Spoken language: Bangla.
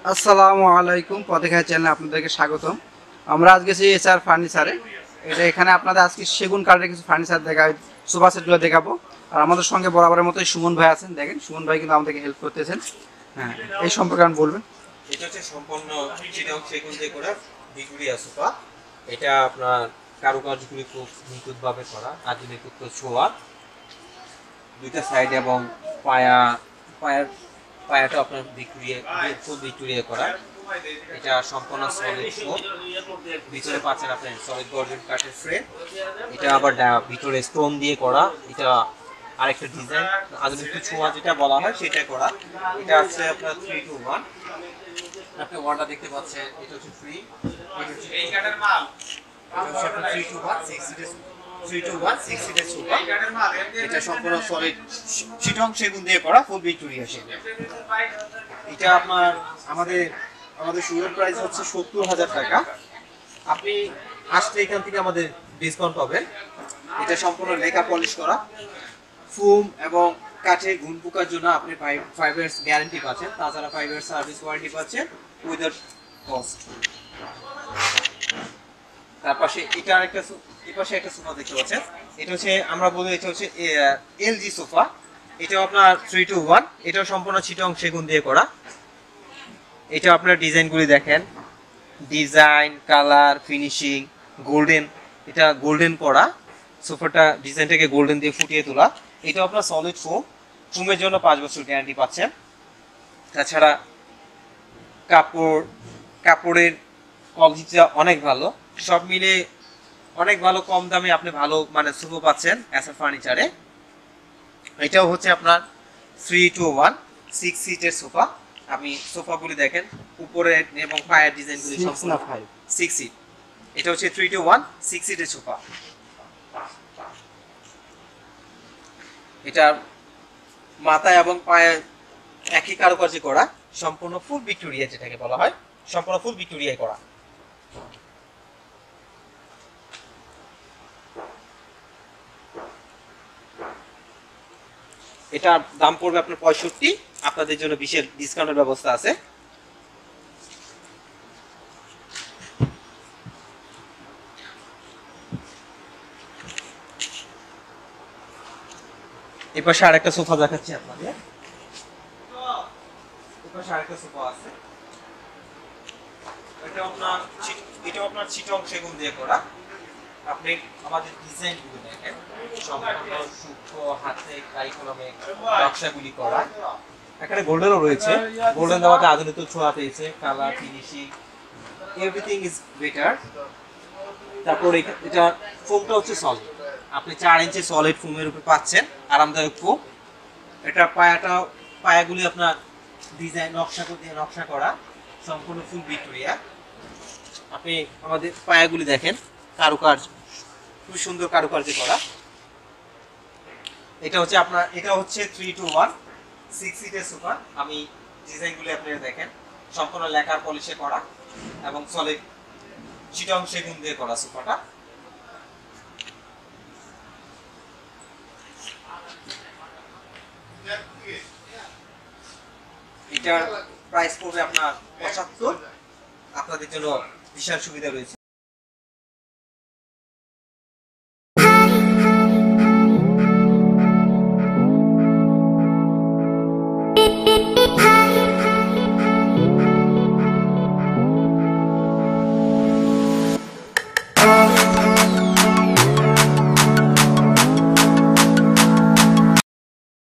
আসসালামু আলাইকুম, পথেঘাট চ্যানেলে আপনাদেরকে স্বাগতম। আমরা আজকে সেই এসআর ফার্নিচারে এখানে আপনাদের আজকে সেগুন কাঠের কিছু ফার্নিচার সোফা সেটগুলো দেখাবো। আর আমাদের সঙ্গে বরাবরের মতোই সুমন ভাই আছেন। দেখেন, সুমন ভাই কিন্তু আমাদেরকে হেল্প করতেছেন। হ্যাঁ, এই সম্পর্কে আমি বলবেন। এটা হচ্ছে সম্পূর্ণ চিটাগং সেগুন দিয়ে করা ভিক্টোরিয়া সোফা। এটা আপনার কারুকার্যগুলি খুব নিখুঁতভাবে করা, আধুনিক ছোঁয়া, দুইটা সাইড এবং পায়া পায়ার পায়াটা আপনার ভিক্টোরিয়া করা। এটা সম্পূর্ণ সলিড ফোম, ভিতরে পাচ্ছেন আপনার সলিড গর্জন কাঠের ফ্রেম। এটা আবার ভিতরে স্টোন দিয়ে করা। এটা আরেকটা ডিজাইন আধুনিক ছোঁয়া যেটা বলা হয় সেটা করা। এটা আছে আপনার 3-2-1। আপনি ওয়ালটা দেখতে পাচ্ছেন, এটা হচ্ছে ফ্রি, এটা হচ্ছে এই কাঠের মাল, এটা হচ্ছে আপনার 3-2-1 6 সিটের সোফা। এটা সম্পূর্ণ সলিড চিটাগং সেগুন দিয়ে করা, ফুল ভিক্টোরিয়া সেগুন। এটা আপনার আমাদের শুরুর প্রাইস হচ্ছে 70,000 টাকা। আপনি আসলে এখান থেকে আমাদের ডিসকাউন্ট পাবেন। এটা সম্পূর্ণ লেখা পলিশ করা, ফোম এবং কাঠে ঘুন পোকার জন্য আপনি 5 ইয়ার্স গ্যারান্টি পাচ্ছেন, তাছাড়া 5 ইয়ার্স সার্ভিস ওয়ারেন্টি পাচ্ছেন উইদাউট কস্ট। তার পাশে এটা আরেকটা এই পাশে একটা সোফা দেখতে পাচ্ছেন। এটা হচ্ছে আমরা বলি এটা হচ্ছে এলজি সোফা। এটাও আপনার 3-2-1। এটাও সম্পূর্ণ চিটাগং সেগুন দিয়ে করা। এটা আপনার ডিজাইনগুলি দেখেন, ডিজাইন, কালার, ফিনিশিং, গোল্ডেন। এটা গোল্ডেন করা সোফাটা, ডিজাইনটাকে গোল্ডেন দিয়ে ফুটিয়ে তোলা। এটা আপনার সলিড ফোমের জন্য 5 বছর গ্যারান্টি পাচ্ছেন। তাছাড়া কাপড়ের কোয়ালিটিটা অনেক ভালো, সব মিলে অনেক ভালো, কম দামে আপনি ভালো মানে সোফা পাচ্ছেন এসআর ফার্নিচারে। এটাও হচ্ছে আপনার 3-2-1 6 সিটের সোফা। আপনি সোফাগুলি দেখেন, উপরে এবং পায়ের ডিজাইনগুলি সম্পূর্ণ 6 সিট। এটা হচ্ছে 3-2-1 6 সিটের সোফা। এটা মাথা এবং পায়ে একই কারুকার্য করা, সম্পূর্ণ ফুল ভিক্টোরিয়া যেটাকে বলা হয়, সম্পূর্ণ ফুল ভিক্টোরিয়ায় করা। এটা দাম পড়বে আপনার 65। আপনাদের জন্য বিশেষ ডিসকাউন্টের ব্যবস্থা আছে। এই পাশে আরেকটা সোফা দেখাচ্ছি আপনাদের। এই পাশে আরেকটা সোফা আছে। এটা আপনার চিটাগং সেগুন দিয়ে করা। আপনি আমাদের ডিজাইনগুলো দেখেন, সম্পূর্ণ সূক্ষ্ম হাতে কারিকলমে নকশাগুলি করা। এখানে গোল্ডেনও রয়েছে, গোল্ডেন দেওয়াতে আধুনিক ছোঁয়া পেয়েছে, colour, finishing, everything is better. তারপর এটা ফোমটা হচ্ছে সলিড, আপনি 4 ইঞ্চি সলিড ফোমের উপর পাচ্ছেন, আরামদায়ক ফোম। এটা পায়াগুলি আপনার ডিজাইন নকশা করা, সম্পূর্ণ ফুল ভিক্টোরিয়া। আপনি আমাদের পায়াগুলি দেখেন, কারুকার্য খুব সুন্দর কারুকার্য করা। এটা হচ্ছে 3-2-1 6 সিটের সোফা। আমি ডিজাইনগুলি আপনারা দেখেন, সম্পূর্ণ লেকার পলিশে করা এবং সলিড চিটাগং সেগুন দিয়ে করা সোফাটা। এটার প্রাইস পড়বে আপনার 75। আপনাদের জন্য বিশাল সুবিধা রয়েছে।